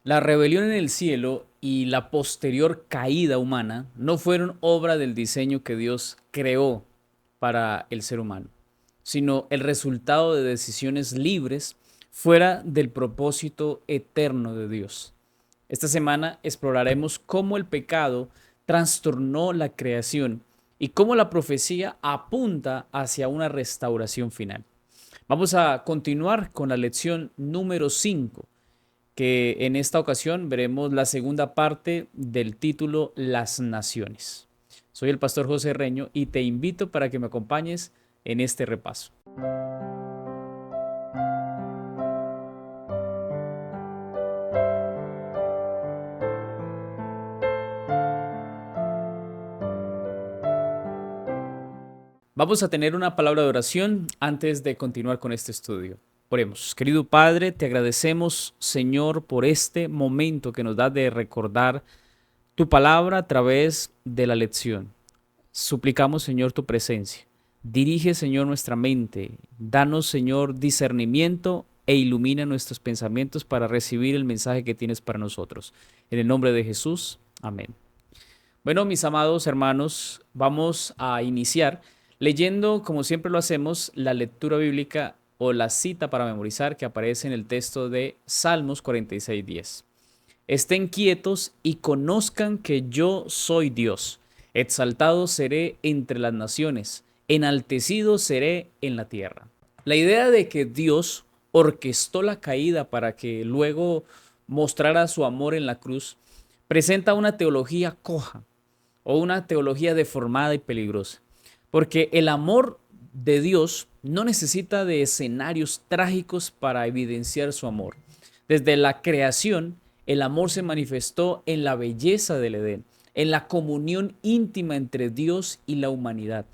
La rebelión en el cielo y la posterior caída humana no fueron obra del diseño que Dios creó para el ser humano, sino el resultado de decisiones libres fuera del propósito eterno de Dios. Esta semana exploraremos cómo el pecado trastornó la creación y cómo la profecía apunta hacia una restauración final. Vamos a continuar con la lección número 5, que en esta ocasión veremos la segunda parte del título Las Naciones. Soy el pastor José Reño y te invito para que me acompañes en este repaso. Vamos a tener una palabra de oración antes de continuar con este estudio. Oremos. Querido Padre, te agradecemos, Señor, por este momento que nos da de recordar tu palabra a través de la lección. Suplicamos, Señor, tu presencia. Dirige, Señor, nuestra mente. Danos, Señor, discernimiento e ilumina nuestros pensamientos para recibir el mensaje que tienes para nosotros. En el nombre de Jesús. Amén. Bueno, mis amados hermanos, vamos a iniciar leyendo, como siempre lo hacemos, la lectura bíblica o la cita para memorizar que aparece en el texto de Salmos 46:10. Estén quietos y conozcan que yo soy Dios. Exaltado seré entre las naciones, enaltecido seré en la tierra. La idea de que Dios orquestó la caída para que luego mostrara su amor en la cruz presenta una teología coja o una teología deformada y peligrosa, porque el amor de Dios no necesita de escenarios trágicos para evidenciar su amor. Desde la creación, el amor se manifestó en la belleza del Edén, en la comunión íntima entre Dios y la humanidad,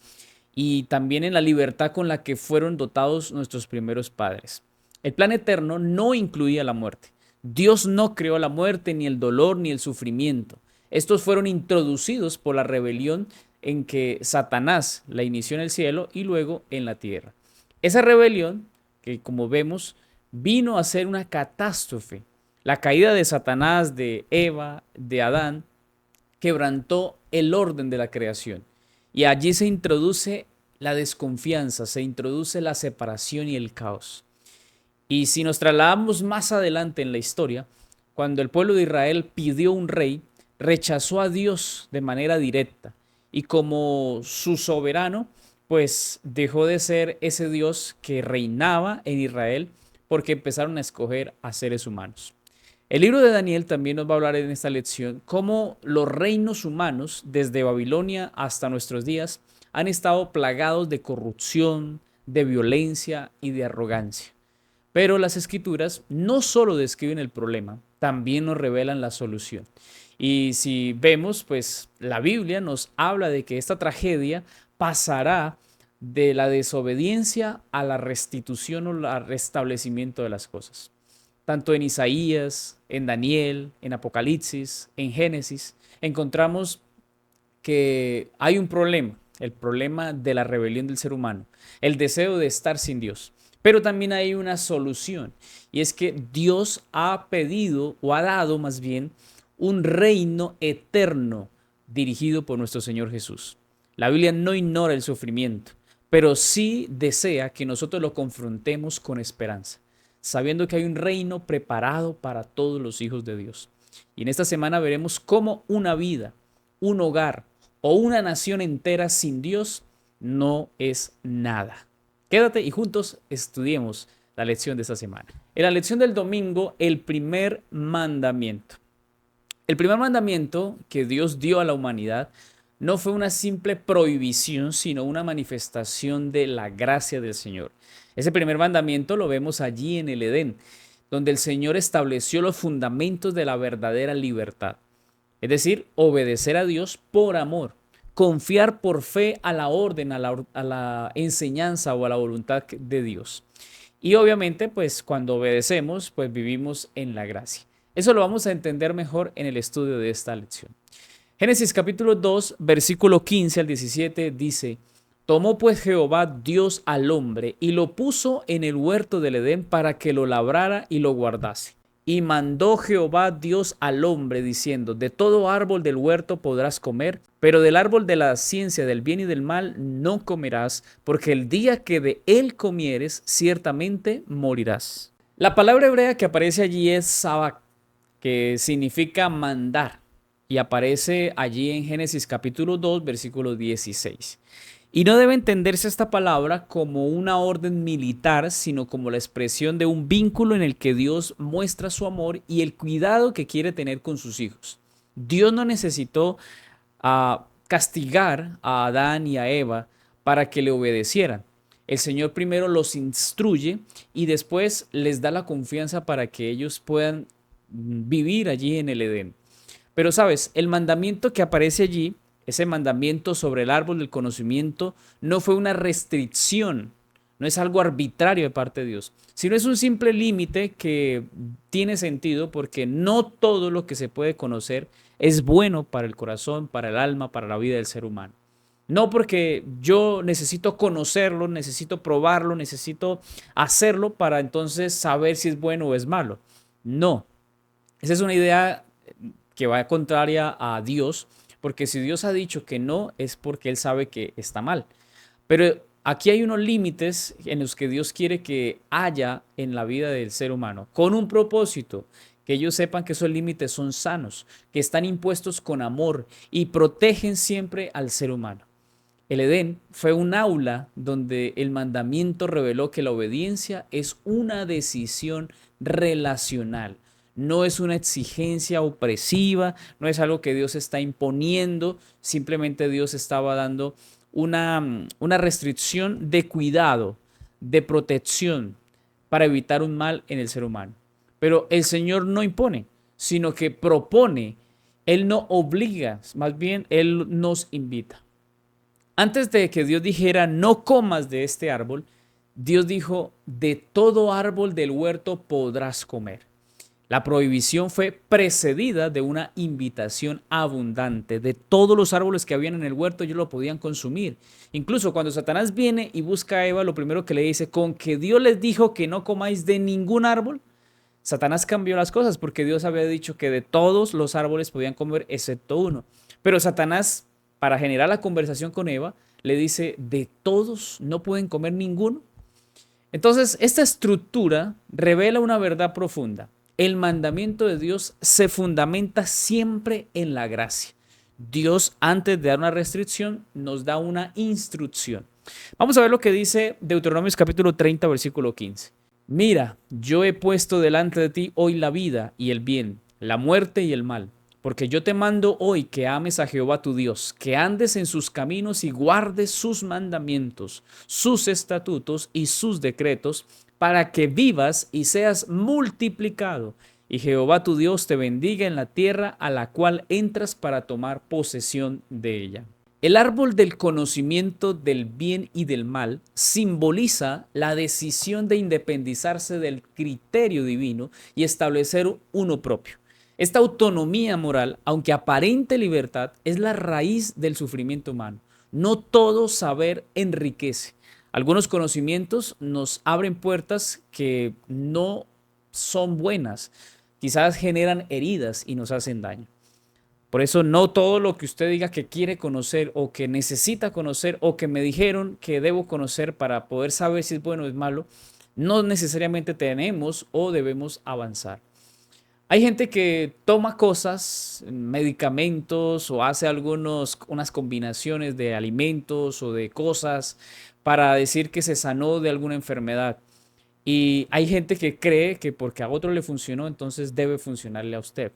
y también en la libertad con la que fueron dotados nuestros primeros padres. El plan eterno no incluía la muerte. Dios no creó la muerte, ni el dolor, ni el sufrimiento. Estos fueron introducidos por la rebelión en que Satanás la inició en el cielo y luego en la tierra. Esa rebelión, que como vemos, vino a ser una catástrofe. La caída de Satanás, de Eva, de Adán, quebrantó el orden de la creación. Y allí se introduce la desconfianza, se introduce la separación y el caos. Y si nos trasladamos más adelante en la historia, cuando el pueblo de Israel pidió un rey, rechazó a Dios de manera directa. Y como su soberano, pues dejó de ser ese Dios que reinaba en Israel porque empezaron a escoger a seres humanos. El libro de Daniel también nos va a hablar en esta lección cómo los reinos humanos, desde Babilonia hasta nuestros días, han estado plagados de corrupción, de violencia y de arrogancia. Pero las escrituras no solo describen el problema, también nos revelan la solución. Y si vemos, pues la Biblia nos habla de que esta tragedia pasará de la desobediencia a la restitución o al restablecimiento de las cosas. Tanto en Isaías, en Daniel, en Apocalipsis, en Génesis, encontramos que hay un problema, el problema de la rebelión del ser humano, el deseo de estar sin Dios. Pero también hay una solución, y es que Dios ha pedido o ha dado más bien un reino eterno dirigido por nuestro Señor Jesús. La Biblia no ignora el sufrimiento, pero sí desea que nosotros lo confrontemos con esperanza, sabiendo que hay un reino preparado para todos los hijos de Dios. Y en esta semana veremos cómo una vida, un hogar o una nación entera sin Dios no es nada. Quédate y juntos estudiemos la lección de esta semana. En la lección del domingo, el primer mandamiento. El primer mandamiento que Dios dio a la humanidad no fue una simple prohibición, sino una manifestación de la gracia del Señor. Ese primer mandamiento lo vemos allí en el Edén, donde el Señor estableció los fundamentos de la verdadera libertad. Es decir, obedecer a Dios por amor, confiar por fe a la orden, a la enseñanza o a la voluntad de Dios. Y obviamente, pues cuando obedecemos, pues vivimos en la gracia. Eso lo vamos a entender mejor en el estudio de esta lección. Génesis capítulo 2, versículo 15 al 17 dice: Tomó pues Jehová Dios al hombre y lo puso en el huerto del Edén para que lo labrara y lo guardase. Y mandó Jehová Dios al hombre diciendo, de todo árbol del huerto podrás comer, pero del árbol de la ciencia del bien y del mal no comerás, porque el día que de él comieres, ciertamente morirás. La palabra hebrea que aparece allí es sabak, que significa mandar, y aparece allí en Génesis capítulo 2, versículo 16. Y no debe entenderse esta palabra como una orden militar, sino como la expresión de un vínculo en el que Dios muestra su amor y el cuidado que quiere tener con sus hijos. Dios no necesitó castigar a Adán y a Eva para que le obedecieran. El Señor primero los instruye y después les da la confianza para que ellos puedan vivir allí en el Edén. Pero sabes, el mandamiento que aparece allí, ese mandamiento sobre el árbol del conocimiento, no fue una restricción, no es algo arbitrario de parte de Dios, sino es un simple límite que tiene sentido porque no todo lo que se puede conocer es bueno para el corazón, para el alma, para la vida del ser humano. No porque yo necesito conocerlo, necesito probarlo, necesito hacerlo para entonces saber si es bueno o es malo. No, esa es una idea que va contraria a Dios, porque si Dios ha dicho que no, es porque Él sabe que está mal. Pero aquí hay unos límites en los que Dios quiere que haya en la vida del ser humano, con un propósito, que ellos sepan que esos límites son sanos, que están impuestos con amor y protegen siempre al ser humano. El Edén fue un aula donde el mandamiento reveló que la obediencia es una decisión relacional. No es una exigencia opresiva, no es algo que Dios está imponiendo, simplemente Dios estaba dando una restricción de cuidado, de protección para evitar un mal en el ser humano. Pero el Señor no impone, sino que propone. Él no obliga, más bien Él nos invita. Antes de que Dios dijera, no comas de este árbol, Dios dijo, de todo árbol del huerto podrás comer. La prohibición fue precedida de una invitación abundante. De todos los árboles que habían en el huerto, ellos lo podían consumir. Incluso cuando Satanás viene y busca a Eva, lo primero que le dice, con que Dios les dijo que no comáis de ningún árbol, Satanás cambió las cosas porque Dios había dicho que de todos los árboles podían comer excepto uno. Pero Satanás, para generar la conversación con Eva, le dice, de todos no pueden comer ninguno. Entonces, esta estructura revela una verdad profunda. El mandamiento de Dios se fundamenta siempre en la gracia. Dios, antes de dar una restricción, nos da una instrucción. Vamos a ver lo que dice Deuteronomios capítulo 30, versículo 15. Mira, yo he puesto delante de ti hoy la vida y el bien, la muerte y el mal. Porque yo te mando hoy que ames a Jehová tu Dios, que andes en sus caminos y guardes sus mandamientos, sus estatutos y sus decretos, para que vivas y seas multiplicado. Y Jehová tu Dios te bendiga en la tierra a la cual entras para tomar posesión de ella. El árbol del conocimiento del bien y del mal simboliza la decisión de independizarse del criterio divino y establecer uno propio. Esta autonomía moral, aunque aparente libertad, es la raíz del sufrimiento humano. No todo saber enriquece. Algunos conocimientos nos abren puertas que no son buenas. Quizás generan heridas y nos hacen daño. Por eso no todo lo que usted diga que quiere conocer o que necesita conocer o que me dijeron que debo conocer para poder saber si es bueno o es malo, no necesariamente tenemos o debemos avanzar. Hay gente que toma cosas, medicamentos o hace unas combinaciones de alimentos o de cosas para decir que se sanó de alguna enfermedad. Y hay gente que cree que porque a otro le funcionó, entonces debe funcionarle a usted.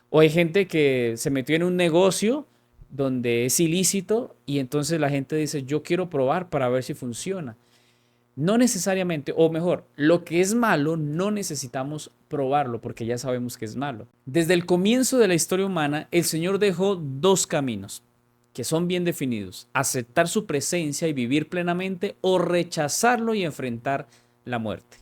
O hay gente que se metió en un negocio donde es ilícito y entonces la gente dice, yo quiero probar para ver si funciona. No necesariamente, o mejor, lo que es malo no necesitamos probarlo porque ya sabemos que es malo. Desde el comienzo de la historia humana, el Señor dejó dos caminos que son bien definidos: aceptar su presencia y vivir plenamente, o rechazarlo y enfrentar la muerte.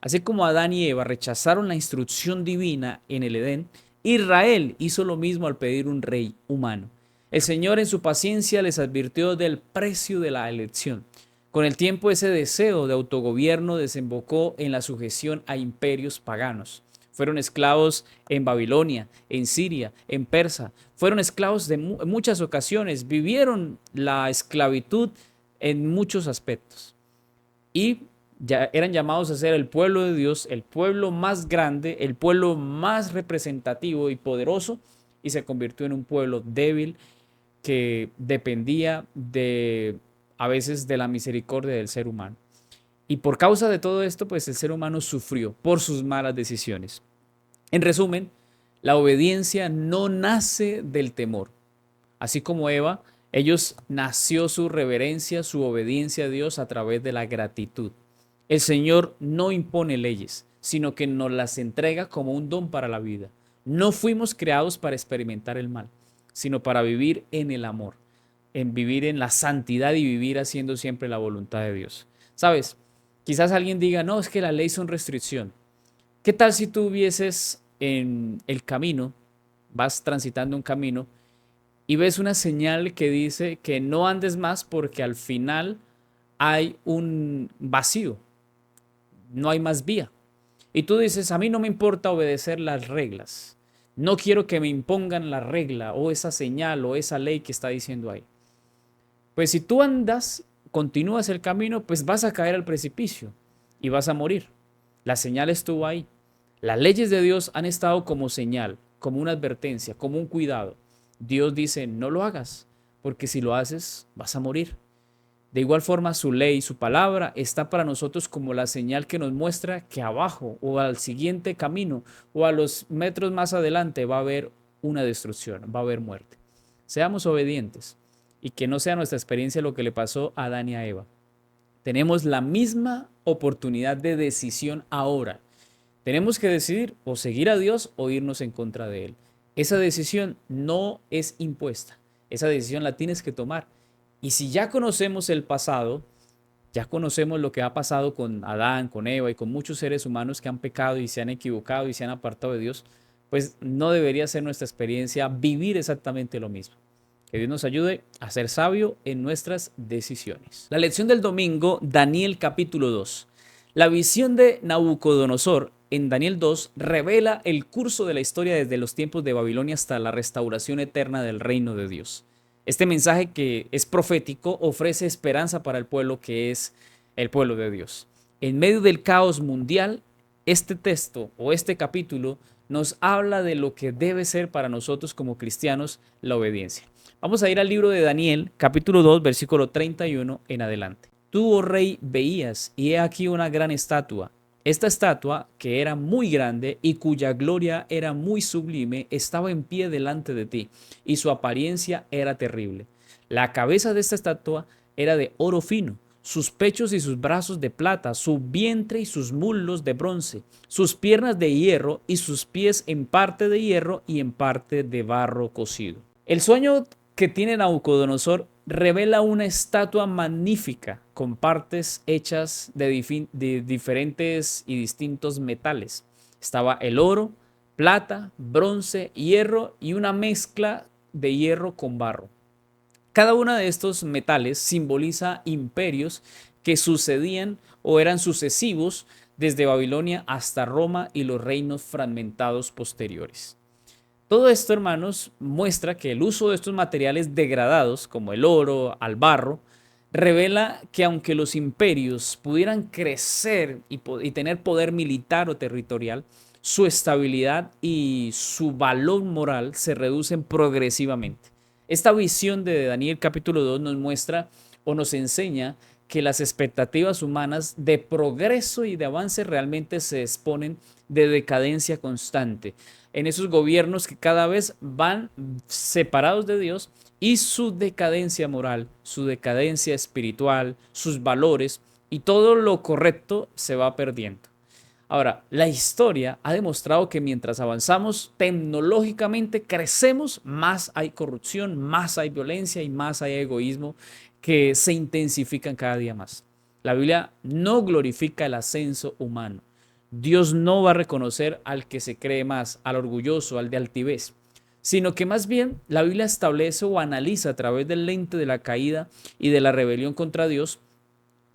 Así como Adán y Eva rechazaron la instrucción divina en el Edén, Israel hizo lo mismo al pedir un rey humano. El Señor en su paciencia les advirtió del precio de la elección. Con el tiempo ese deseo de autogobierno desembocó en la sujeción a imperios paganos. fueron esclavos en Babilonia, en Siria, en Persa, fueron esclavos de en muchas ocasiones, vivieron la esclavitud en muchos aspectos y ya eran llamados a ser el pueblo de Dios, el pueblo más grande, el pueblo más representativo y poderoso, y se convirtió en un pueblo débil que dependía de a veces de la misericordia del ser humano. Y por causa de todo esto, pues el ser humano sufrió por sus malas decisiones. En resumen, la obediencia no nace del temor. Así como Eva, ellos nació su reverencia, su obediencia a Dios a través de la gratitud. El Señor no impone leyes, sino que nos las entrega como un don para la vida. No fuimos creados para experimentar el mal, sino para vivir en el amor, en vivir en la santidad y vivir haciendo siempre la voluntad de Dios. ¿Sabes? Quizás alguien diga, no, es que la ley son restricción. ¿Qué tal si tú vieses en el camino, vas transitando un camino y ves una señal que dice que no andes más porque al final hay un vacío, no hay más vía? Y tú dices, a mí no me importa obedecer las reglas, no quiero que me impongan la regla o esa señal o esa ley que está diciendo ahí. Pues si tú andas, continúas el camino, pues vas a caer al precipicio y vas a morir. La señal estuvo ahí. Las leyes de Dios han estado como señal, como una advertencia, como un cuidado. Dios dice, no lo hagas, porque si lo haces, vas a morir. De igual forma, su ley, su palabra, está para nosotros como la señal que nos muestra que abajo o al siguiente camino o a los metros más adelante va a haber una destrucción, va a haber muerte. Seamos obedientes y que no sea nuestra experiencia lo que le pasó a Adán y a Eva. Tenemos la misma oportunidad de decisión ahora. Tenemos que decidir o seguir a Dios o irnos en contra de Él. Esa decisión no es impuesta. Esa decisión la tienes que tomar. Y si ya conocemos el pasado, ya conocemos lo que ha pasado con Adán, con Eva y con muchos seres humanos que han pecado y se han equivocado y se han apartado de Dios, pues no debería ser nuestra experiencia vivir exactamente lo mismo. Que Dios nos ayude a ser sabio en nuestras decisiones. La lección del domingo, Daniel capítulo 2. La visión de Nabucodonosor en Daniel 2 revela el curso de la historia desde los tiempos de Babilonia hasta la restauración eterna del reino de Dios. Este mensaje, que es profético, ofrece esperanza para el pueblo que es el pueblo de Dios. En medio del caos mundial, este texto o este capítulo nos habla de lo que debe ser para nosotros como cristianos la obediencia. Vamos a ir al libro de Daniel, capítulo 2, versículo 31 en adelante. Tú, oh rey, veías, y he aquí una gran estatua. Esta estatua, que era muy grande y cuya gloria era muy sublime, estaba en pie delante de ti, y su apariencia era terrible. La cabeza de esta estatua era de oro fino, sus pechos y sus brazos de plata, su vientre y sus muslos de bronce, sus piernas de hierro y sus pies en parte de hierro y en parte de barro cocido. El sueño que tiene Nabucodonosor revela una estatua magnífica con partes hechas de diferentes y distintos metales. Estaba el oro, plata, bronce, hierro y una mezcla de hierro con barro. Cada uno de estos metales simboliza imperios que sucedían o eran sucesivos desde Babilonia hasta Roma y los reinos fragmentados posteriores. Todo esto, hermanos, muestra que el uso de estos materiales degradados, como el oro, al barro, revela que aunque los imperios pudieran crecer y tener poder militar o territorial, su estabilidad y su valor moral se reducen progresivamente. Esta visión de Daniel capítulo 2 nos muestra o nos enseña que las expectativas humanas de progreso y de avance realmente se exponen de decadencia constante en esos gobiernos que cada vez van separados de Dios, y su decadencia moral, su decadencia espiritual, sus valores y todo lo correcto se va perdiendo. Ahora, la historia ha demostrado que mientras avanzamos tecnológicamente, crecemos, más hay corrupción, más hay violencia y más hay egoísmo que se intensifican cada día más. La Biblia no glorifica el ascenso humano. Dios no va a reconocer al que se cree más, al orgulloso, al de altivez, sino que más bien la Biblia establece o analiza a través del lente de la caída y de la rebelión contra Dios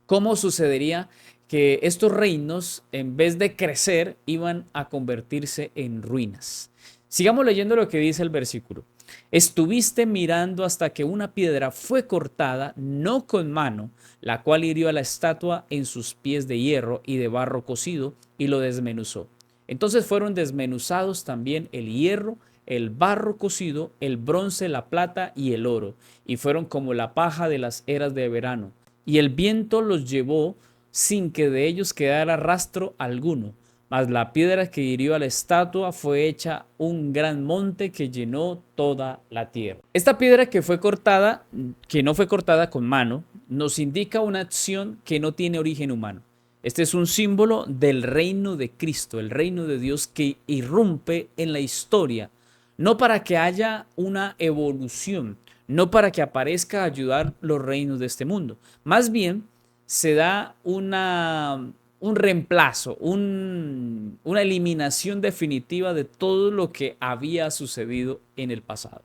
cómo sucedería que estos reinos, en vez de crecer, iban a convertirse en ruinas. Sigamos leyendo lo que dice el versículo. Estuviste mirando hasta que una piedra fue cortada, no con mano, la cual hirió a la estatua en sus pies de hierro y de barro cocido, y lo desmenuzó. Entonces fueron desmenuzados también el hierro, el barro cocido, el bronce, la plata y el oro, y fueron como la paja de las eras de verano. Y el viento los llevó sin que de ellos quedara rastro alguno. Mas la piedra que hirió a la estatua fue hecha un gran monte que llenó toda la tierra. Esta piedra que fue cortada, que no fue cortada con mano, nos indica una acción que no tiene origen humano. Este es un símbolo del reino de Cristo, el reino de Dios que irrumpe en la historia, no para que haya una evolución, no para que aparezca a ayudar los reinos de este mundo. Más bien, se da un reemplazo, una eliminación definitiva de todo lo que había sucedido en el pasado.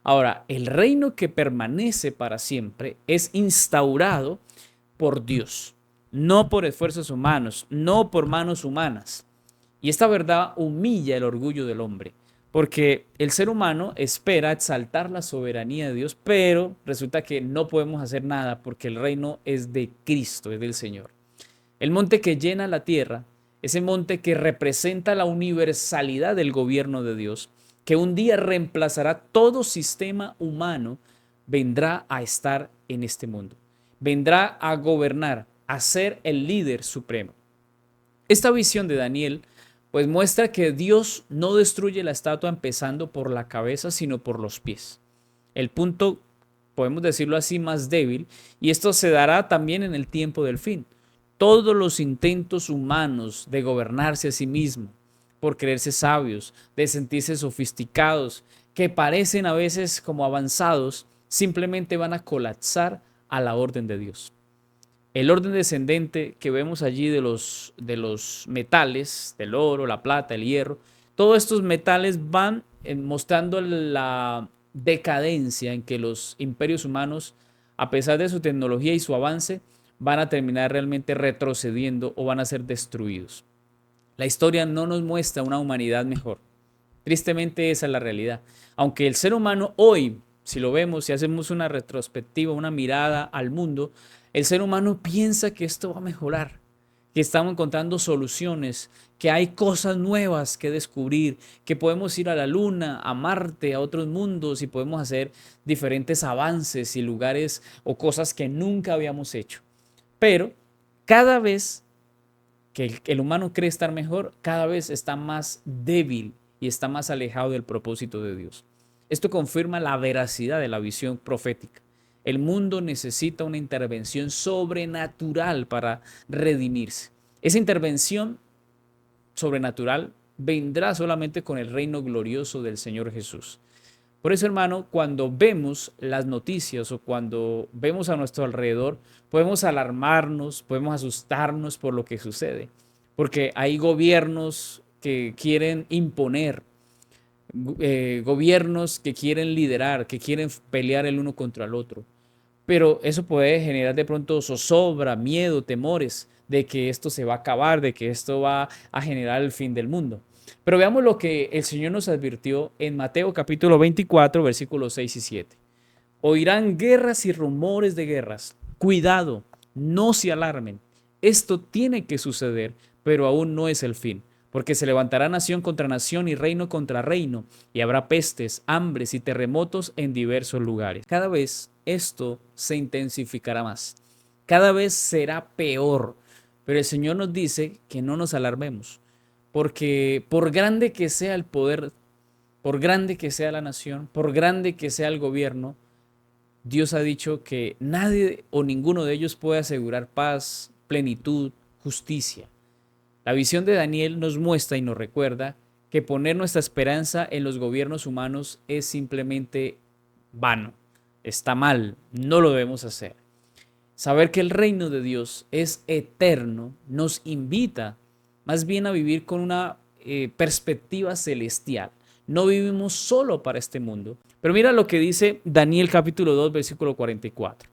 Ahora, el reino que permanece para siempre es instaurado por Dios, no por esfuerzos humanos, no por manos humanas. Y esta verdad humilla el orgullo del hombre, porque el ser humano espera exaltar la soberanía de Dios, pero resulta que no podemos hacer nada porque el reino es de Cristo, es del Señor. El monte que llena la tierra, ese monte que representa la universalidad del gobierno de Dios, que un día reemplazará todo sistema humano, vendrá a estar en este mundo. Vendrá a gobernar, a ser el líder supremo. Esta visión de Daniel pues muestra que Dios no destruye la estatua empezando por la cabeza, sino por los pies. El punto, podemos decirlo así, más débil, y esto se dará también en el tiempo del fin. Todos los intentos humanos de gobernarse a sí mismo, por creerse sabios, de sentirse sofisticados, que parecen a veces como avanzados, simplemente van a colapsar a la orden de Dios. El orden descendente que vemos allí de los metales, del oro, la plata, el hierro, todos estos metales van mostrando la decadencia en que los imperios humanos, a pesar de su tecnología y su avance, van a terminar realmente retrocediendo o van a ser destruidos. La historia no nos muestra una humanidad mejor. Tristemente esa es la realidad. Aunque el ser humano hoy, si lo vemos, si hacemos una retrospectiva, una mirada al mundo, el ser humano piensa que esto va a mejorar, que estamos encontrando soluciones, que hay cosas nuevas que descubrir, que podemos ir a la luna, a Marte, a otros mundos y podemos hacer diferentes avances y lugares o cosas que nunca habíamos hecho. Pero cada vez que el humano cree estar mejor, cada vez está más débil y está más alejado del propósito de Dios. Esto confirma la veracidad de la visión profética. El mundo necesita una intervención sobrenatural para redimirse. Esa intervención sobrenatural vendrá solamente con el reino glorioso del Señor Jesús. Por eso, hermano, cuando vemos las noticias o cuando vemos a nuestro alrededor, podemos alarmarnos, podemos asustarnos por lo que sucede, porque hay gobiernos que quieren imponer, gobiernos que quieren liderar, que quieren pelear el uno contra el otro. Pero eso puede generar de pronto zozobra, miedo, temores de que esto se va a acabar, de que esto va a generar el fin del mundo. Pero veamos lo que el Señor nos advirtió en Mateo capítulo 24, versículos 6 y 7. Oirán guerras y rumores de guerras. Cuidado, no se alarmen. Esto tiene que suceder, pero aún no es el fin. Porque se levantará nación contra nación y reino contra reino, y habrá pestes, hambres y terremotos en diversos lugares. Cada vez esto se intensificará más. Cada vez será peor. Pero el Señor nos dice que no nos alarmemos. Porque por grande que sea el poder, por grande que sea la nación, por grande que sea el gobierno, Dios ha dicho que nadie o ninguno de ellos puede asegurar paz, plenitud, justicia. La visión de Daniel nos muestra y nos recuerda que poner nuestra esperanza en los gobiernos humanos es simplemente vano, está mal, no lo debemos hacer. Saber que el reino de Dios es eterno nos invita más bien a vivir con una perspectiva celestial. No vivimos solo para este mundo. Pero mira lo que dice Daniel capítulo 2, versículo 44.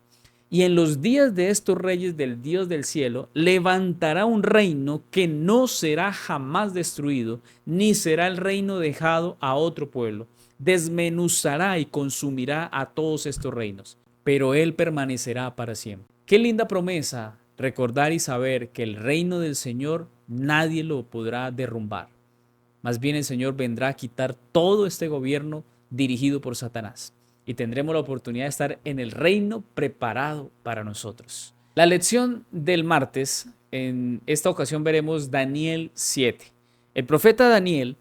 Y en los días de estos reyes del Dios del cielo, levantará un reino que no será jamás destruido, ni será el reino dejado a otro pueblo. Desmenuzará y consumirá a todos estos reinos, pero él permanecerá para siempre. Qué linda promesa recordar y saber que el reino del Señor nadie lo podrá derrumbar. Más bien el Señor vendrá a quitar todo este gobierno dirigido por Satanás y tendremos la oportunidad de estar en el reino preparado para nosotros. La lección del martes, en esta ocasión veremos Daniel 7. El profeta Daniel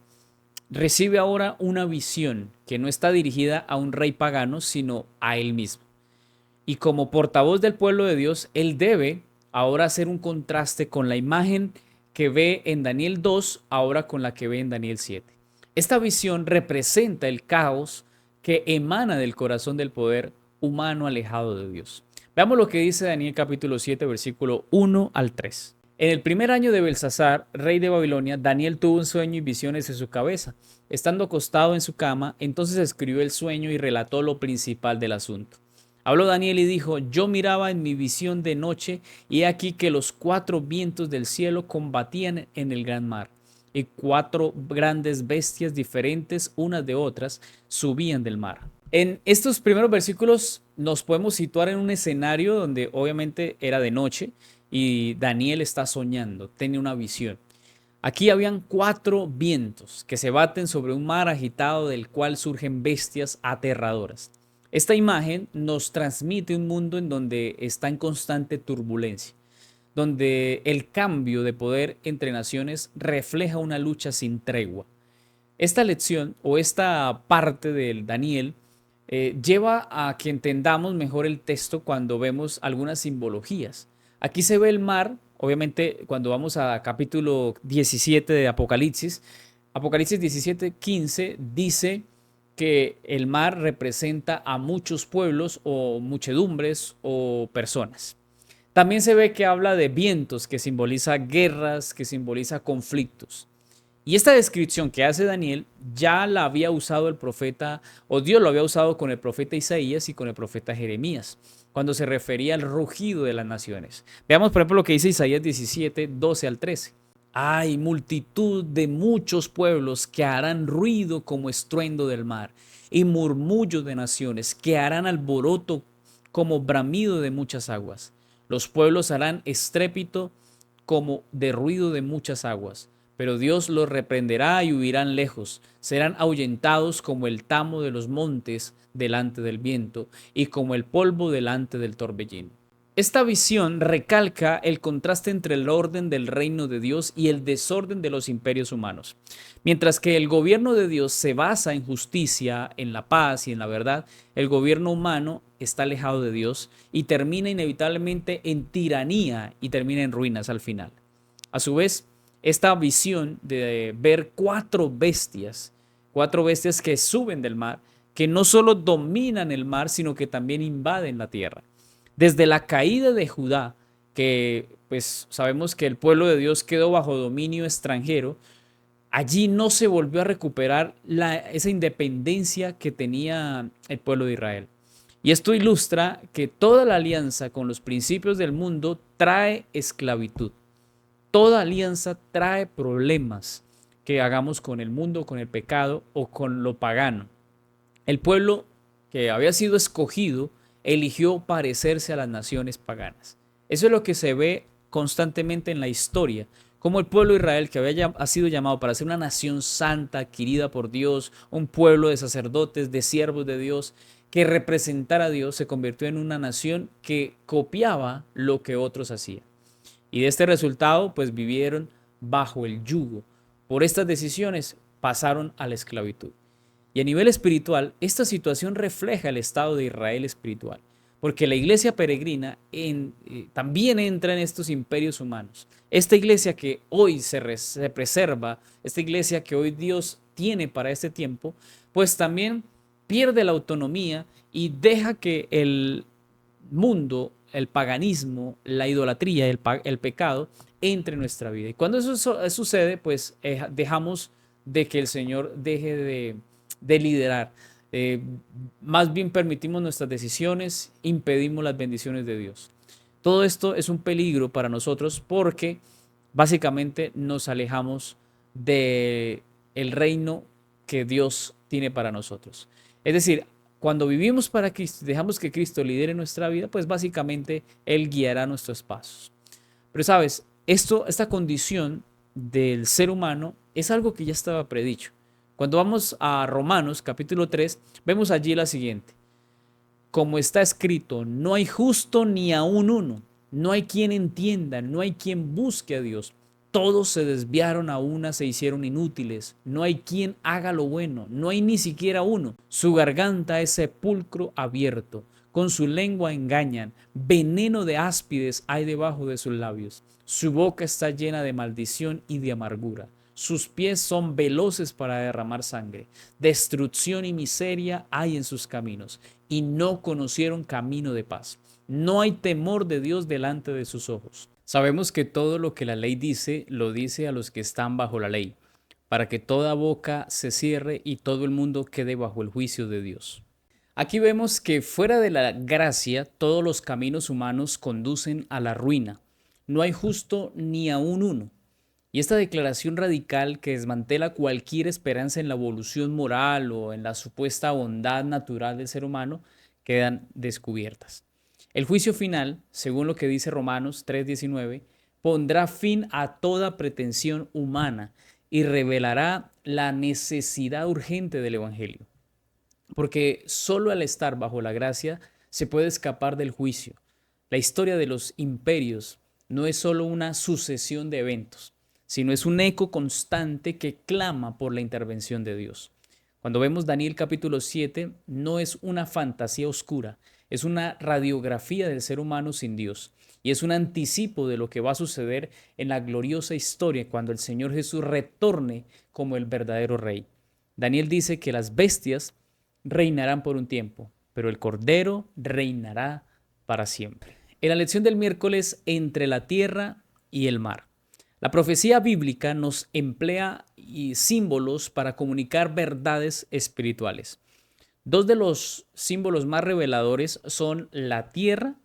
recibe ahora una visión que no está dirigida a un rey pagano, sino a él mismo. Y como portavoz del pueblo de Dios, él debe ahora hacer un contraste con la imagen que ve en Daniel 2, ahora con la que ve en Daniel 7. Esta visión representa el caos que emana del corazón del poder humano alejado de Dios. Veamos lo que dice Daniel capítulo 7, versículo 1 al 3. En el primer año de Belsasar, rey de Babilonia, Daniel tuvo un sueño y visiones en su cabeza. Estando acostado en su cama, entonces escribió el sueño y relató lo principal del asunto. Habló Daniel y dijo: yo miraba en mi visión de noche, y he aquí que los 4 vientos del cielo combatían en el gran mar, y 4 grandes bestias diferentes unas de otras subían del mar. En estos primeros versículos nos podemos situar en un escenario donde obviamente era de noche y Daniel está soñando, tiene una visión. Aquí habían 4 vientos que se baten sobre un mar agitado del cual surgen bestias aterradoras. Esta imagen nos transmite un mundo en donde está en constante turbulencia, donde el cambio de poder entre naciones refleja una lucha sin tregua. Esta lección o esta parte del Daniel lleva a que entendamos mejor el texto cuando vemos algunas simbologías. Aquí se ve el mar, obviamente cuando vamos a capítulo 17 de Apocalipsis, Apocalipsis 17:15 dice que el mar representa a muchos pueblos o muchedumbres o personas. También se ve que habla de vientos, que simboliza guerras, que simboliza conflictos. Y esta descripción que hace Daniel ya la había usado el profeta, o Dios lo había usado con el profeta Isaías y con el profeta Jeremías, cuando se refería al rugido de las naciones. Veamos, por ejemplo, lo que dice Isaías 17, 12 al 13. Hay multitud de muchos pueblos que harán ruido como estruendo del mar, y murmullo de naciones que harán alboroto como bramido de muchas aguas. Los pueblos harán estrépito como de ruido de muchas aguas. Pero Dios los reprenderá y huirán lejos. Serán ahuyentados como el tamo de los montes delante del viento y como el polvo delante del torbellino. Esta visión recalca el contraste entre el orden del reino de Dios y el desorden de los imperios humanos. Mientras que el gobierno de Dios se basa en justicia, en la paz y en la verdad, el gobierno humano está alejado de Dios y termina inevitablemente en tiranía y termina en ruinas al final. A su vez, esta visión de ver 4 bestias, 4 bestias que suben del mar, que no solo dominan el mar, sino que también invaden la tierra. Desde la caída de Judá, que pues sabemos que el pueblo de Dios quedó bajo dominio extranjero, allí no se volvió a recuperar esa independencia que tenía el pueblo de Israel. Y esto ilustra que toda la alianza con los principios del mundo trae esclavitud. Toda alianza trae problemas que hagamos con el mundo, con el pecado o con lo pagano. El pueblo que había sido escogido eligió parecerse a las naciones paganas. Eso es lo que se ve constantemente en la historia, como el pueblo de Israel, que ha sido llamado para ser una nación santa, adquirida por Dios, un pueblo de sacerdotes, de siervos de Dios, que representara a Dios, se convirtió en una nación que copiaba lo que otros hacían. Y de este resultado, pues vivieron bajo el yugo. Por estas decisiones pasaron a la esclavitud. Y a nivel espiritual, esta situación refleja el estado de Israel espiritual, porque la iglesia peregrina también entra en estos imperios humanos. Esta iglesia que hoy se preserva, esta iglesia que hoy Dios tiene para este tiempo, pues también pierde la autonomía y deja que el mundo, el paganismo, la idolatría, el pecado, entre en nuestra vida. Y cuando eso sucede, pues dejamos de que el Señor deje de liderar. Eh, Más bien permitimos nuestras decisiones, impedimos las bendiciones de Dios. Todo esto es un peligro para nosotros porque básicamente nos alejamos de el reino que Dios tiene para nosotros. Es decir, cuando vivimos para Cristo, dejamos que Cristo lidere nuestra vida, pues básicamente Él guiará nuestros pasos. Pero sabes, esta condición del ser humano es algo que ya estaba predicho. Cuando vamos a Romanos capítulo 3, vemos allí la siguiente. Como está escrito, no hay justo ni aun uno, no hay quien entienda, no hay quien busque a Dios. Todos se desviaron a una, se hicieron inútiles. No hay quien haga lo bueno, no hay ni siquiera uno. Su garganta es sepulcro abierto, con su lengua engañan, veneno de áspides hay debajo de sus labios. Su boca está llena de maldición y de amargura. Sus pies son veloces para derramar sangre. Destrucción y miseria hay en sus caminos, y no conocieron camino de paz. No hay temor de Dios delante de sus ojos. Sabemos que todo lo que la ley dice, lo dice a los que están bajo la ley, para que toda boca se cierre y todo el mundo quede bajo el juicio de Dios. Aquí vemos que fuera de la gracia, todos los caminos humanos conducen a la ruina. No hay justo ni aun uno. Y esta declaración radical que desmantela cualquier esperanza en la evolución moral o en la supuesta bondad natural del ser humano quedan descubiertas. El juicio final, según lo que dice Romanos 3:19, pondrá fin a toda pretensión humana y revelará la necesidad urgente del Evangelio. Porque solo al estar bajo la gracia se puede escapar del juicio. La historia de los imperios no es solo una sucesión de eventos, sino es un eco constante que clama por la intervención de Dios. Cuando vemos Daniel capítulo 7, no es una fantasía oscura, es una radiografía del ser humano sin Dios y es un anticipo de lo que va a suceder en la gloriosa historia cuando el Señor Jesús retorne como el verdadero rey. Daniel dice que las bestias reinarán por un tiempo, pero el Cordero reinará para siempre. En la lección del miércoles, entre la tierra y el mar. La profecía bíblica nos emplea símbolos para comunicar verdades espirituales. Dos de los símbolos más reveladores son la tierra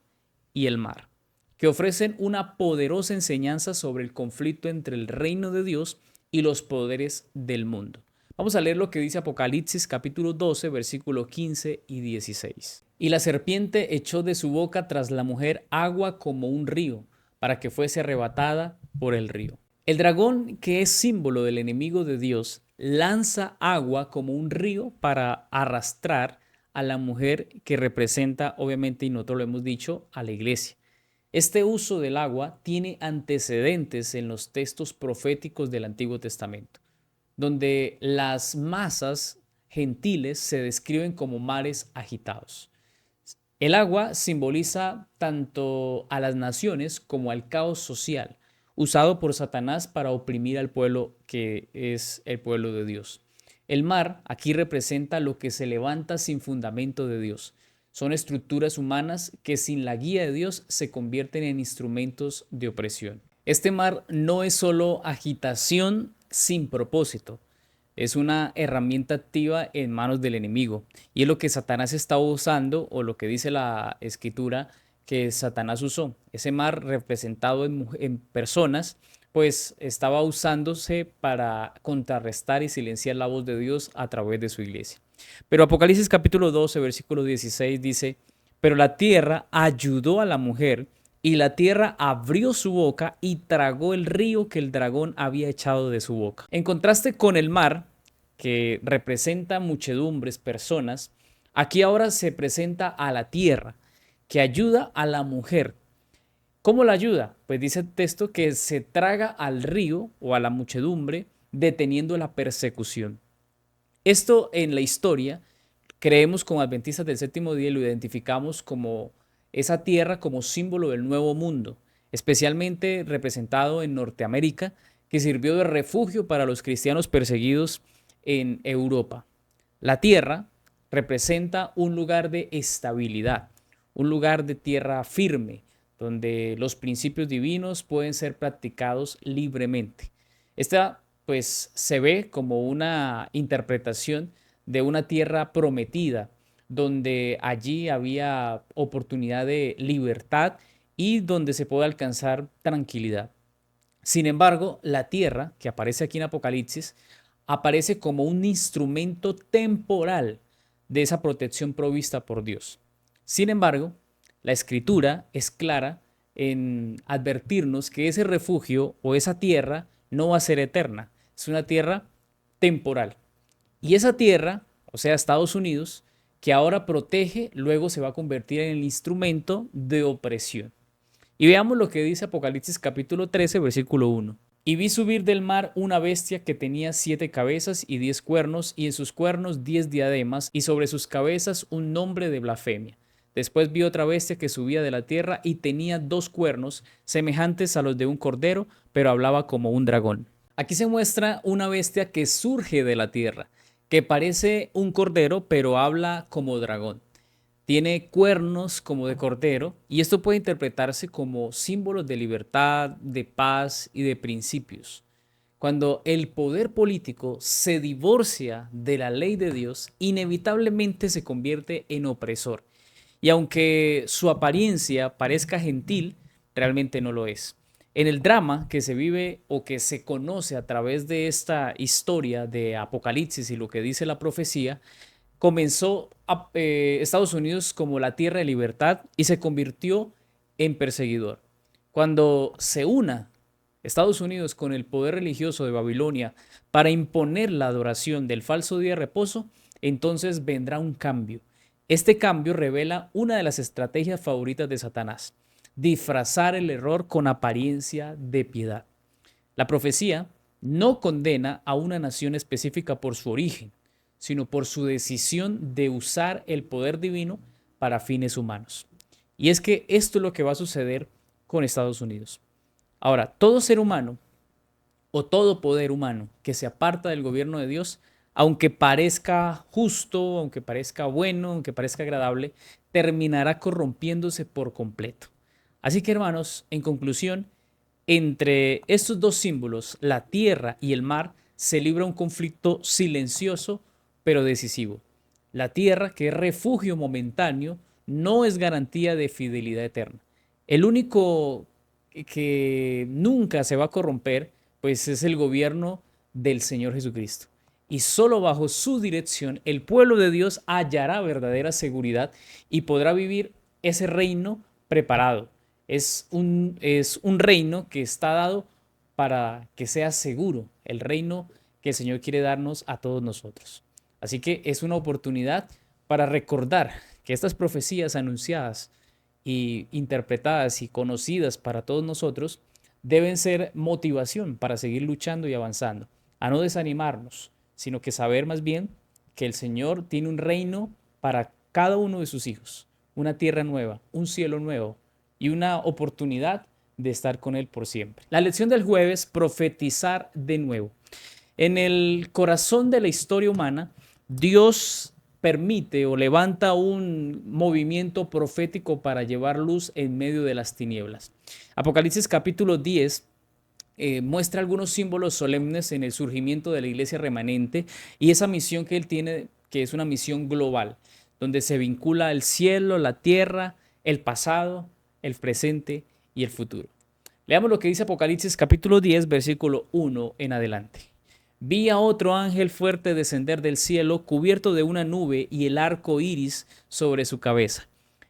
y el mar, que ofrecen una poderosa enseñanza sobre el conflicto entre el reino de Dios y los poderes del mundo. Vamos a leer lo que dice Apocalipsis capítulo 12, versículos 15 y 16. Y la serpiente echó de su boca tras la mujer agua como un río, para que fuese arrebatada por el río. El dragón, que es símbolo del enemigo de Dios, lanza agua como un río para arrastrar a la mujer que representa, obviamente, y nosotros lo hemos dicho, a la iglesia. Este uso del agua tiene antecedentes en los textos proféticos del Antiguo Testamento, donde las masas gentiles se describen como mares agitados. El agua simboliza tanto a las naciones como al caos social, usado por Satanás para oprimir al pueblo que es el pueblo de Dios. El mar aquí representa lo que se levanta sin fundamento de Dios. Son estructuras humanas que sin la guía de Dios se convierten en instrumentos de opresión. Este mar no es solo agitación sin propósito, es una herramienta activa en manos del enemigo. Y es lo que Satanás está usando, o lo que dice la escritura que Satanás usó. Ese mar representado en personas, pues estaba usándose para contrarrestar y silenciar la voz de Dios a través de su iglesia. Pero Apocalipsis capítulo 12, versículo 16 dice, pero la tierra ayudó a la mujer y la tierra abrió su boca y tragó el río que el dragón había echado de su boca. En contraste con el mar, que representa muchedumbres, personas, aquí ahora se presenta a la tierra, que ayuda a la mujer. ¿Cómo la ayuda? Pues dice el texto que se traga al río o a la muchedumbre, deteniendo la persecución. Esto en la historia creemos como adventistas del séptimo día y lo identificamos como esa tierra como símbolo del nuevo mundo, especialmente representado en Norteamérica, que sirvió de refugio para los cristianos perseguidos en Europa. La tierra representa un lugar de estabilidad, un lugar de tierra firme, donde los principios divinos pueden ser practicados libremente. Esta pues se ve como una interpretación de una tierra prometida, donde allí había oportunidad de libertad y donde se puede alcanzar tranquilidad. Sin embargo, la tierra, que aparece aquí en Apocalipsis, aparece como un instrumento temporal de esa protección provista por Dios. Sin embargo, la escritura es clara en advertirnos que ese refugio o esa tierra no va a ser eterna, es una tierra temporal. Y esa tierra, o sea, Estados Unidos, que ahora protege, luego se va a convertir en el instrumento de opresión. Y veamos lo que dice Apocalipsis capítulo 13, versículo 1. Y vi subir del mar una bestia que tenía 7 cabezas y 10 cuernos, y en sus cuernos 10 diademas, y sobre sus cabezas un nombre de blasfemia. Después vi otra bestia que subía de la tierra y tenía 2 cuernos, semejantes a los de un cordero, pero hablaba como un dragón. Aquí se muestra una bestia que surge de la tierra, que parece un cordero, pero habla como dragón. Tiene cuernos como de cordero y esto puede interpretarse como símbolos de libertad, de paz y de principios. Cuando el poder político se divorcia de la ley de Dios, inevitablemente se convierte en opresor. Y aunque su apariencia parezca gentil, realmente no lo es. En el drama que se vive o que se conoce a través de esta historia de Apocalipsis y lo que dice la profecía, comenzó Estados Unidos como la tierra de libertad y se convirtió en perseguidor. Cuando se una Estados Unidos con el poder religioso de Babilonia para imponer la adoración del falso día de reposo, entonces vendrá un cambio. Este cambio revela una de las estrategias favoritas de Satanás: disfrazar el error con apariencia de piedad. La profecía no condena a una nación específica por su origen, sino por su decisión de usar el poder divino para fines humanos. Y es que esto es lo que va a suceder con Estados Unidos. Ahora, todo ser humano o todo poder humano que se aparta del gobierno de Dios, aunque parezca justo, aunque parezca bueno, aunque parezca agradable, terminará corrompiéndose por completo. Así que, hermanos, en conclusión, entre estos dos símbolos, la tierra y el mar, se libra un conflicto silencioso pero decisivo. La tierra, que es refugio momentáneo, no es garantía de fidelidad eterna. El único que nunca se va a corromper, pues es el gobierno del Señor Jesucristo. Y solo bajo su dirección el pueblo de Dios hallará verdadera seguridad y podrá vivir ese reino preparado. Es un reino que está dado para que sea seguro, el reino que el Señor quiere darnos a todos nosotros. Así que es una oportunidad para recordar que estas profecías anunciadas y interpretadas y conocidas para todos nosotros deben ser motivación para seguir luchando y avanzando, a no desanimarnos, sino que saber más bien que el Señor tiene un reino para cada uno de sus hijos, una tierra nueva, un cielo nuevo y una oportunidad de estar con Él por siempre. La lección del jueves: profetizar de nuevo. En el corazón de la historia humana, Dios permite o levanta un movimiento profético para llevar luz en medio de las tinieblas. Apocalipsis capítulo 10 muestra algunos símbolos solemnes en el surgimiento de la iglesia remanente y esa misión que él tiene, que es una misión global, donde se vincula el cielo, la tierra, el pasado, el presente y el futuro. Leamos lo que dice Apocalipsis capítulo 10, versículo 1 en adelante. Vi a otro ángel fuerte descender del cielo, cubierto de una nube y el arco iris sobre su cabeza.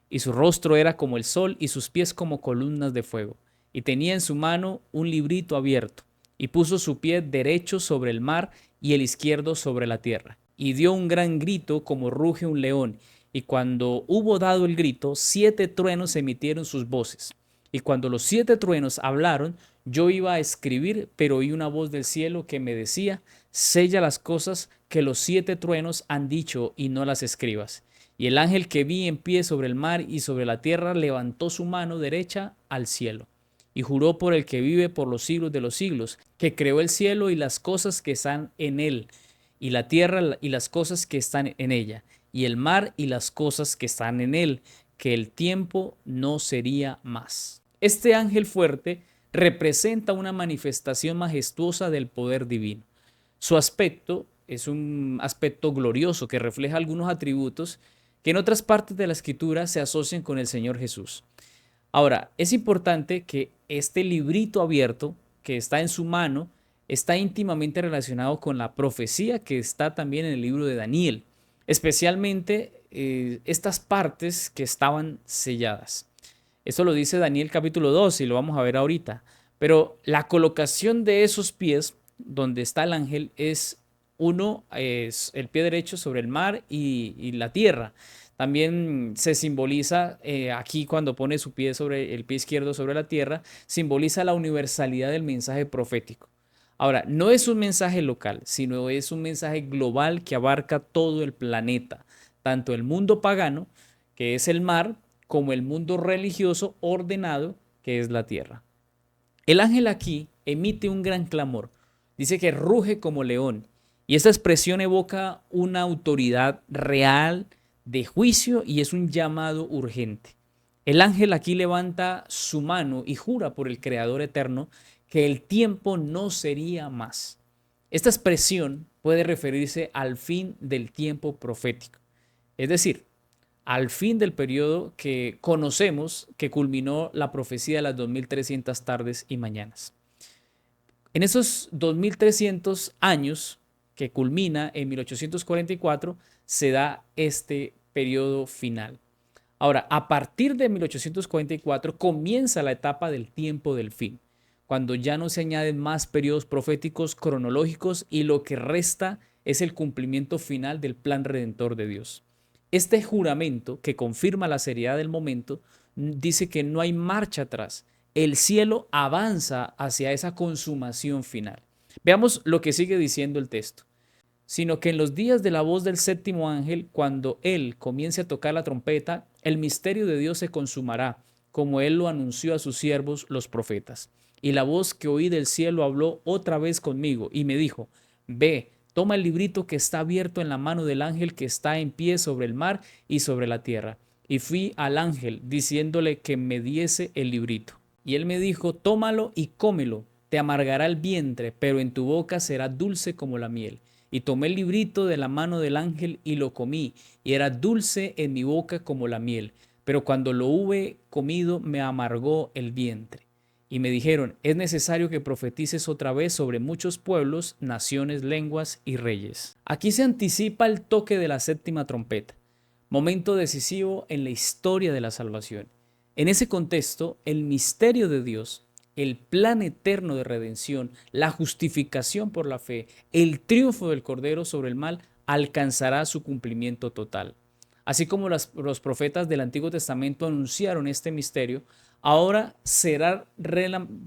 Y su rostro era como el sol y sus pies como columnas de fuego. Y tenía en su mano un librito abierto. Y puso su pie derecho sobre el mar y el izquierdo sobre la tierra. Y dio un gran grito como ruge un león. Y cuando hubo dado el grito, 7 truenos emitieron sus voces. Y cuando los 7 truenos hablaron, yo iba a escribir, pero oí una voz del cielo que me decía: sella las cosas que los 7 truenos han dicho y no las escribas. Y el ángel que vi en pie sobre el mar y sobre la tierra levantó su mano derecha al cielo y juró por el que vive por los siglos de los siglos, que creó el cielo y las cosas que están en él, y la tierra y las cosas que están en ella, y el mar y las cosas que están en él, que el tiempo no sería más. Este ángel fuerte representa una manifestación majestuosa del poder divino. Su aspecto es un aspecto glorioso que refleja algunos atributos que en otras partes de la escritura se asocian con el Señor Jesús. Ahora, es importante que este librito abierto que está en su mano está íntimamente relacionado con la profecía que está también en el libro de Daniel, especialmente estas partes que estaban selladas. Esto lo dice Daniel capítulo 2 y lo vamos a ver ahorita. Pero la colocación de esos pies, donde está el ángel, es uno, es el pie derecho sobre el mar y la tierra. También se simboliza aquí cuando pone su pie sobre el pie izquierdo sobre la tierra, simboliza la universalidad del mensaje profético. Ahora, no es un mensaje local, sino es un mensaje global que abarca todo el planeta, tanto el mundo pagano, que es el mar, como el mundo religioso ordenado, que es la tierra. El ángel aquí emite un gran clamor. Dice que ruge como león. Y esta expresión evoca una autoridad real de juicio y es un llamado urgente. El ángel aquí levanta su mano y jura por el Creador eterno que el tiempo no sería más. Esta expresión puede referirse al fin del tiempo profético, es decir, al fin del periodo que conocemos que culminó la profecía de las 2300 tardes y mañanas. En esos 2300 años que culmina en 1844 se da este periodo final. Ahora, a partir de 1844 comienza la etapa del tiempo del fin, cuando ya no se añaden más periodos proféticos cronológicos y lo que resta es el cumplimiento final del plan redentor de Dios. Este juramento, que confirma la seriedad del momento, dice que no hay marcha atrás. El cielo avanza hacia esa consumación final. Veamos lo que sigue diciendo el texto. Sino que en los días de la voz del séptimo ángel, cuando él comience a tocar la trompeta, el misterio de Dios se consumará, como él lo anunció a sus siervos los profetas. Y la voz que oí del cielo habló otra vez conmigo y me dijo: Ve, toma el librito que está abierto en la mano del ángel que está en pie sobre el mar y sobre la tierra. Y fui al ángel diciéndole que me diese el librito. Y él me dijo: tómalo y cómelo, te amargará el vientre, pero en tu boca será dulce como la miel. Y tomé el librito de la mano del ángel y lo comí, y era dulce en mi boca como la miel, pero cuando lo hube comido me amargó el vientre. Y me dijeron: es necesario que profetices otra vez sobre muchos pueblos, naciones, lenguas y reyes. Aquí se anticipa el toque de la séptima trompeta, momento decisivo en la historia de la salvación. En ese contexto, el misterio de Dios, el plan eterno de redención, la justificación por la fe, el triunfo del Cordero sobre el mal, alcanzará su cumplimiento total. Así como los profetas del Antiguo Testamento anunciaron este misterio, ahora será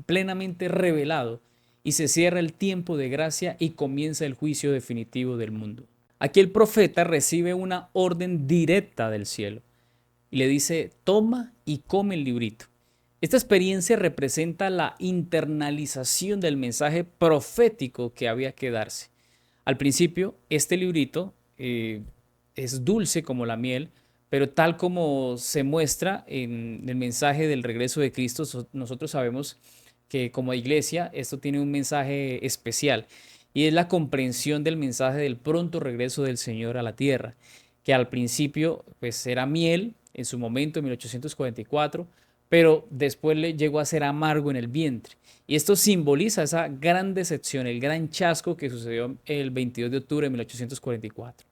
plenamente revelado y se cierra el tiempo de gracia y comienza el juicio definitivo del mundo. Aquí el profeta recibe una orden directa del cielo y le dice: toma y come el librito. Esta experiencia representa la internalización del mensaje profético que había que darse. Al principio, este librito es dulce como la miel, pero tal como se muestra en el mensaje del regreso de Cristo, nosotros sabemos que como iglesia esto tiene un mensaje especial y es la comprensión del mensaje del pronto regreso del Señor a la tierra, que al principio pues era miel en su momento en 1844, pero después le llegó a ser amargo en el vientre. Y esto simboliza esa gran decepción, el gran chasco que sucedió el 22 de octubre de 1844,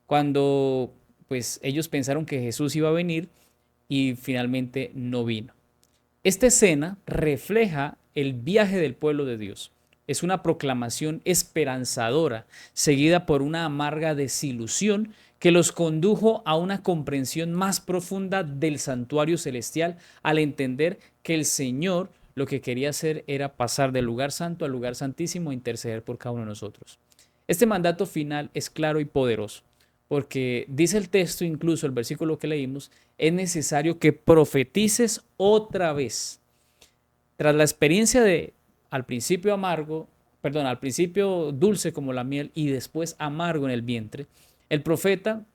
cuando pues ellos pensaron que Jesús iba a venir y finalmente no vino. Esta escena refleja el viaje del pueblo de Dios. Es una proclamación esperanzadora, seguida por una amarga desilusión que los condujo a una comprensión más profunda del santuario celestial al entender que el Señor lo que quería hacer era pasar del lugar santo al lugar santísimo e interceder por cada uno de nosotros. Este mandato final es claro y poderoso, porque dice el texto, incluso el versículo que leímos, es necesario que profetices otra vez. Tras la experiencia de al principio amargo, perdón, al principio dulce como la miel y después amargo en el vientre, el profeta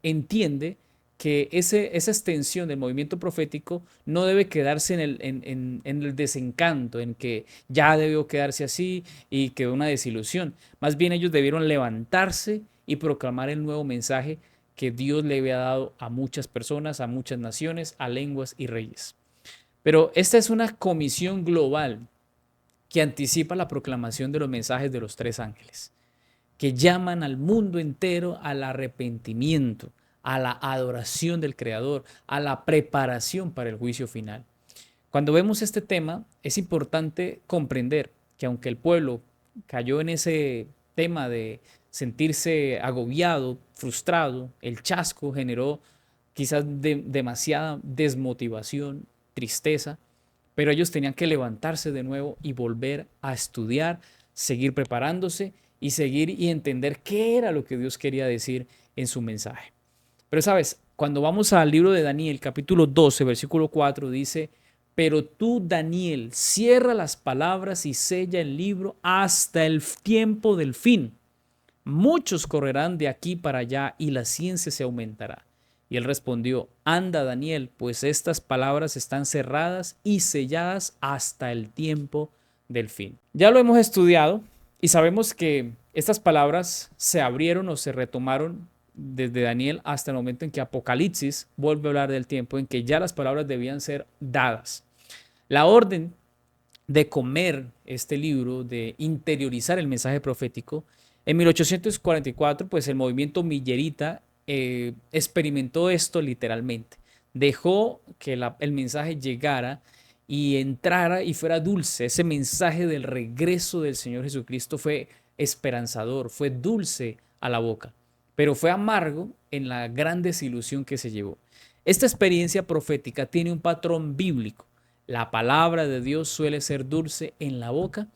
entiende que esa extensión del movimiento profético no debe quedarse en el desencanto, en que ya debió quedarse así y quedó una desilusión. Más bien ellos debieron levantarse y proclamar el nuevo mensaje que Dios le había dado a muchas personas, a muchas naciones, a lenguas y reyes. Pero esta es una comisión global que anticipa la proclamación de los mensajes de los tres ángeles, que llaman al mundo entero al arrepentimiento, a la adoración del Creador, a la preparación para el juicio final. Cuando vemos este tema, es importante comprender que aunque el pueblo cayó en ese tema de sentirse agobiado, frustrado, el chasco generó quizás demasiada desmotivación, tristeza, pero ellos tenían que levantarse de nuevo y volver a estudiar, seguir preparándose y seguir y entender qué era lo que Dios quería decir en su mensaje. Pero sabes, cuando vamos al libro de Daniel, capítulo 12, versículo 4, dice, pero tú, Daniel, cierra las palabras y sella el libro hasta el tiempo del fin. Muchos correrán de aquí para allá y la ciencia se aumentará. Y él respondió, anda, Daniel, pues estas palabras están cerradas y selladas hasta el tiempo del fin. Ya lo hemos estudiado y sabemos que estas palabras se abrieron o se retomaron desde Daniel hasta el momento en que Apocalipsis vuelve a hablar del tiempo en que ya las palabras debían ser dadas. La orden de comer este libro, de interiorizar el mensaje profético, en 1844, pues el movimiento millerita experimentó esto literalmente. Dejó que el mensaje llegara y entrara y fuera dulce. Ese mensaje del regreso del Señor Jesucristo fue esperanzador, fue dulce a la boca, pero fue amargo en la gran desilusión que se llevó. Esta experiencia profética tiene un patrón bíblico. La palabra de Dios suele ser dulce en la boca,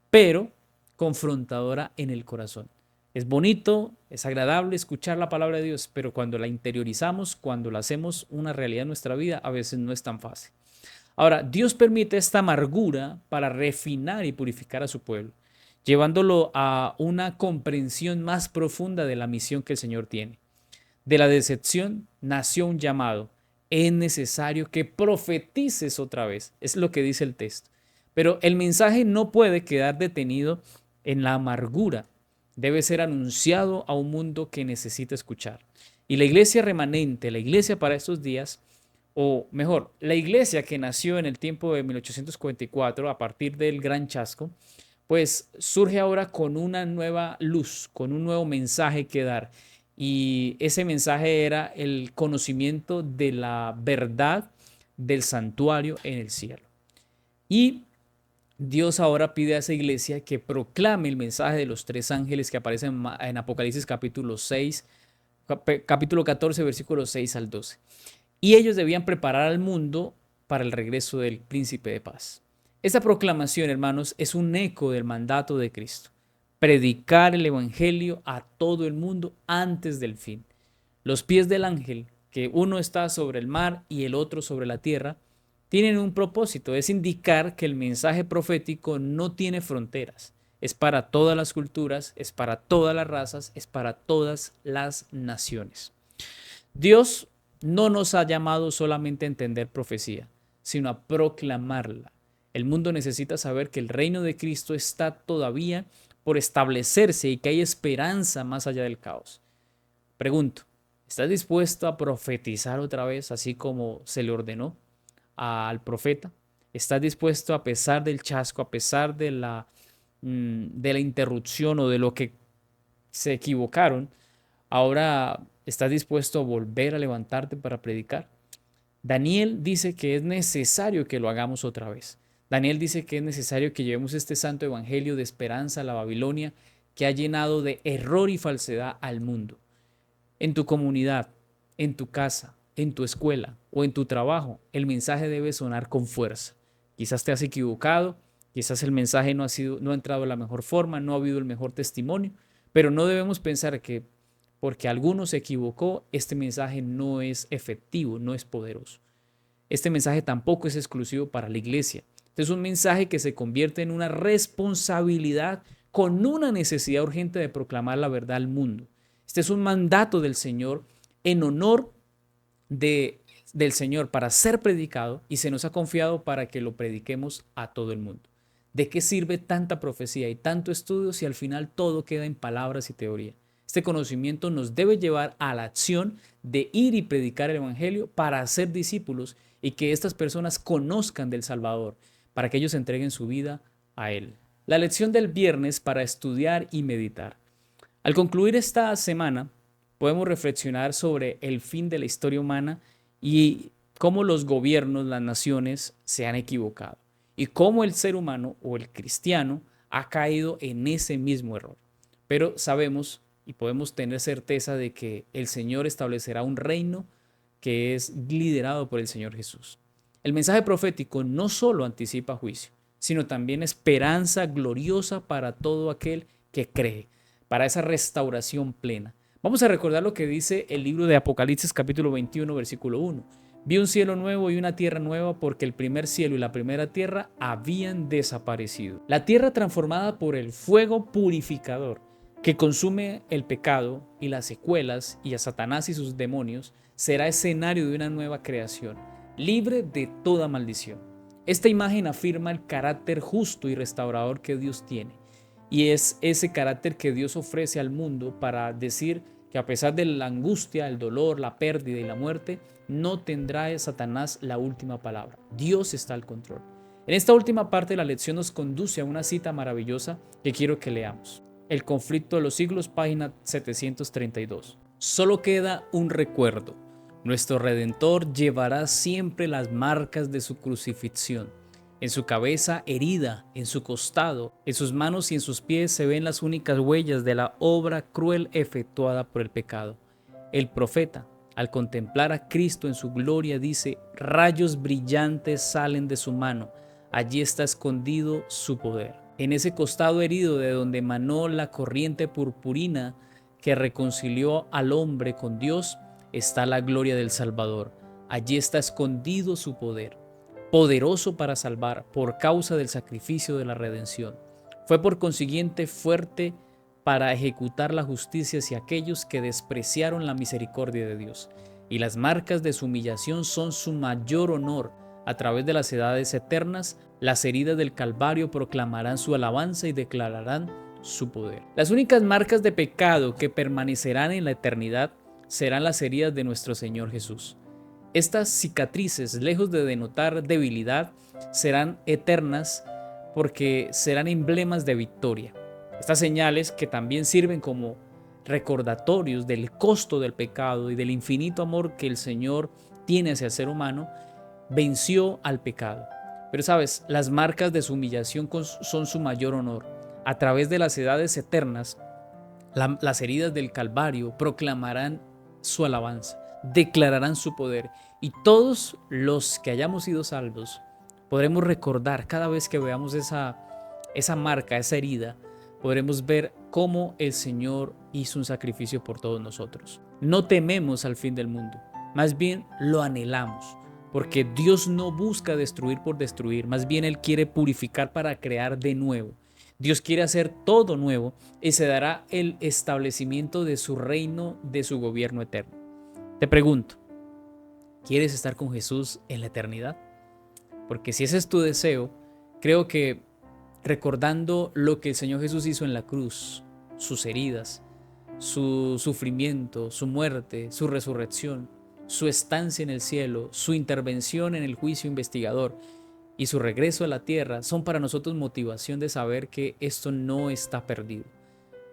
pero confrontadora en el corazón. Es bonito, es agradable escuchar la palabra de Dios, pero cuando la interiorizamos, cuando la hacemos una realidad en nuestra vida, a veces no es tan fácil. Ahora, Dios permite esta amargura para refinar y purificar a su pueblo, llevándolo a una comprensión más profunda de la misión que el Señor tiene. De la decepción nació un llamado. Es necesario que profetices otra vez. Es lo que dice el texto. Pero el mensaje no puede quedar detenido en la amargura. Debe ser anunciado a un mundo que necesita escuchar. Y la iglesia remanente, la iglesia para estos días, o mejor, la iglesia que nació en el tiempo de 1844 a partir del Gran Chasco, pues surge ahora con una nueva luz, con un nuevo mensaje que dar. Y ese mensaje era el conocimiento de la verdad del santuario en el cielo. Y Dios ahora pide a esa iglesia que proclame el mensaje de los tres ángeles que aparecen en Apocalipsis capítulo 6, capítulo 14, versículos 6 al 12. Y ellos debían preparar al mundo para el regreso del príncipe de paz. Esta proclamación, hermanos, es un eco del mandato de Cristo. Predicar el evangelio a todo el mundo antes del fin. Los pies del ángel, que uno está sobre el mar y el otro sobre la tierra, tienen un propósito, es indicar que el mensaje profético no tiene fronteras. Es para todas las culturas, es para todas las razas, es para todas las naciones. Dios no nos ha llamado solamente a entender profecía, sino a proclamarla. El mundo necesita saber que el reino de Cristo está todavía por establecerse y que hay esperanza más allá del caos. Pregunto, ¿estás dispuesto a profetizar otra vez así como se le ordenó al profeta? ¿Estás dispuesto a pesar del chasco, a pesar de la interrupción o de lo que se equivocaron? Ahora, ¿estás dispuesto a volver a levantarte para predicar? Daniel dice que es necesario que lo hagamos otra vez. Daniel dice que es necesario que llevemos este santo evangelio de esperanza a la Babilonia que ha llenado de error y falsedad al mundo. En tu comunidad, en tu casa, en tu escuela o en tu trabajo, el mensaje debe sonar con fuerza. Quizás te has equivocado, quizás el mensaje no ha entrado de la mejor forma, no ha habido el mejor testimonio, pero no debemos pensar que porque alguno se equivocó, este mensaje no es efectivo, no es poderoso. Este mensaje tampoco es exclusivo para la iglesia. Este es un mensaje que se convierte en una responsabilidad con una necesidad urgente de proclamar la verdad al mundo. Este es un mandato del Señor en honor de, del Señor para ser predicado y se nos ha confiado para que lo prediquemos a todo el mundo. ¿De qué sirve tanta profecía y tanto estudio si al final todo queda en palabras y teoría? Este conocimiento nos debe llevar a la acción de ir y predicar el Evangelio para hacer discípulos y que estas personas conozcan del Salvador, para que ellos entreguen su vida a Él. La lección del viernes para estudiar y meditar. Al concluir esta semana, podemos reflexionar sobre el fin de la historia humana y cómo los gobiernos, las naciones se han equivocado y cómo el ser humano o el cristiano ha caído en ese mismo error. Pero sabemos y podemos tener certeza de que el Señor establecerá un reino que es liderado por el Señor Jesús. El mensaje profético no solo anticipa juicio, sino también esperanza gloriosa para todo aquel que cree, para esa restauración plena. Vamos a recordar lo que dice el libro de Apocalipsis capítulo 21, versículo 1. Vi un cielo nuevo y una tierra nueva porque el primer cielo y la primera tierra habían desaparecido. La tierra transformada por el fuego purificador que consume el pecado y las secuelas y a Satanás y sus demonios será escenario de una nueva creación, libre de toda maldición. Esta imagen afirma el carácter justo y restaurador que Dios tiene. Y es ese carácter que Dios ofrece al mundo para decir que a pesar de la angustia, el dolor, la pérdida y la muerte, no tendrá Satanás la última palabra. Dios está al control. En esta última parte la lección nos conduce a una cita maravillosa que quiero que leamos. El conflicto de los siglos, página 732. Solo queda un recuerdo. Nuestro Redentor llevará siempre las marcas de su crucifixión. En su cabeza herida, en su costado, en sus manos y en sus pies se ven las únicas huellas de la obra cruel efectuada por el pecado. El profeta, al contemplar a Cristo en su gloria, dice: rayos brillantes salen de su mano, allí está escondido su poder. En ese costado herido de donde emanó la corriente purpurina que reconcilió al hombre con Dios, está la gloria del Salvador. Allí está escondido su poder, poderoso para salvar por causa del sacrificio de la redención. Fue por consiguiente fuerte para ejecutar la justicia hacia aquellos que despreciaron la misericordia de Dios. Y las marcas de su humillación son su mayor honor. A través de las edades eternas, las heridas del Calvario proclamarán su alabanza y declararán su poder. Las únicas marcas de pecado que permanecerán en la eternidad serán las heridas de nuestro Señor Jesús. Estas cicatrices, lejos de denotar debilidad, serán eternas porque serán emblemas de victoria. Estas señales, que también sirven como recordatorios del costo del pecado y del infinito amor que el Señor tiene hacia el ser humano, venció al pecado. Pero sabes, las marcas de su humillación son su mayor honor. A través de las edades eternas, las heridas del Calvario proclamarán su alabanza, declararán su poder, y todos los que hayamos sido salvos podremos recordar cada vez que veamos esa marca, esa herida, podremos ver cómo el Señor hizo un sacrificio por todos nosotros. No tememos al fin del mundo, más bien lo anhelamos, porque Dios no busca destruir por destruir, más bien Él quiere purificar para crear de nuevo. Dios quiere hacer todo nuevo y se dará el establecimiento de su reino, de su gobierno eterno. Te pregunto, ¿quieres estar con Jesús en la eternidad? Porque si ese es tu deseo, creo que recordando lo que el Señor Jesús hizo en la cruz, sus heridas, su sufrimiento, su muerte, su resurrección, su estancia en el cielo, su intervención en el juicio investigador y su regreso a la tierra, son para nosotros motivación de saber que esto no está perdido.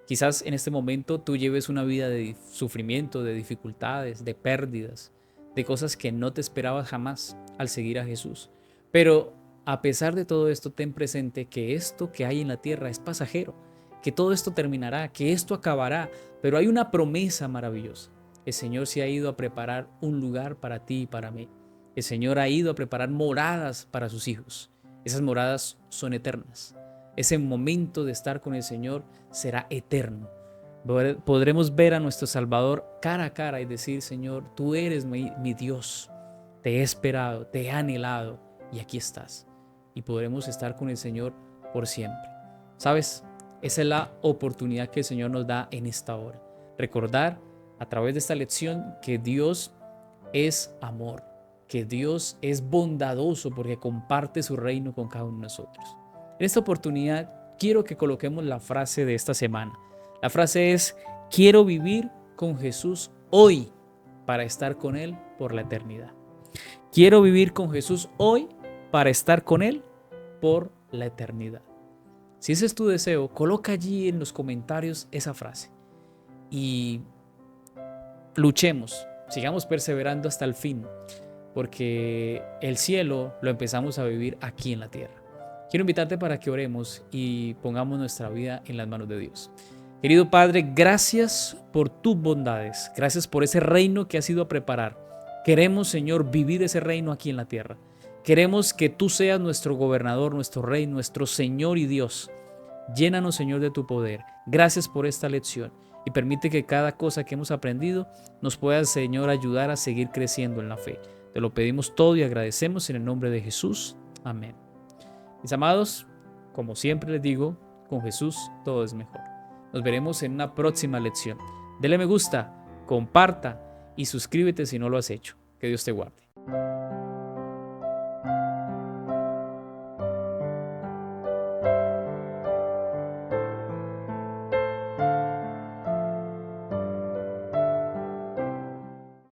Quizás en este momento tú lleves una vida de sufrimiento, de dificultades, de pérdidas, de cosas que no te esperabas jamás al seguir a Jesús. Pero a pesar de todo esto, ten presente que esto que hay en la tierra es pasajero, que todo esto terminará, que esto acabará, pero hay una promesa maravillosa. El Señor se ha ido a preparar un lugar para ti y para mí. El Señor ha ido a preparar moradas para sus hijos. Esas moradas son eternas. Ese momento de estar con el Señor será eterno. Podremos ver a nuestro Salvador cara a cara y decir: Señor, tú eres mi Dios. Te he esperado, te he anhelado y aquí estás. Y podremos estar con el Señor por siempre. ¿Sabes? Esa es la oportunidad que el Señor nos da en esta hora. Recordar a través de esta lección que Dios es amor, que Dios es bondadoso porque comparte su reino con cada uno de nosotros. En esta oportunidad quiero que coloquemos la frase de esta semana. La frase es: quiero vivir con Jesús hoy para estar con Él por la eternidad. Quiero vivir con Jesús hoy para estar con Él por la eternidad. Si ese es tu deseo, coloca allí en los comentarios esa frase y luchemos, sigamos perseverando hasta el fin, porque el cielo lo empezamos a vivir aquí en la tierra. Quiero invitarte para que oremos y pongamos nuestra vida en las manos de Dios. Querido Padre, gracias por tus bondades, gracias por ese reino que has ido a preparar. Queremos, Señor, vivir ese reino aquí en la tierra. Queremos que tú seas nuestro gobernador, nuestro rey, nuestro Señor y Dios. Llénanos, Señor, de tu poder. Gracias por esta lección y permite que cada cosa que hemos aprendido nos pueda, Señor, ayudar a seguir creciendo en la fe. Te lo pedimos todo y agradecemos en el nombre de Jesús. Amén. Mis amados, como siempre les digo, con Jesús todo es mejor. Nos veremos en una próxima lección. Dele me gusta, comparta y suscríbete si no lo has hecho. Que Dios te guarde.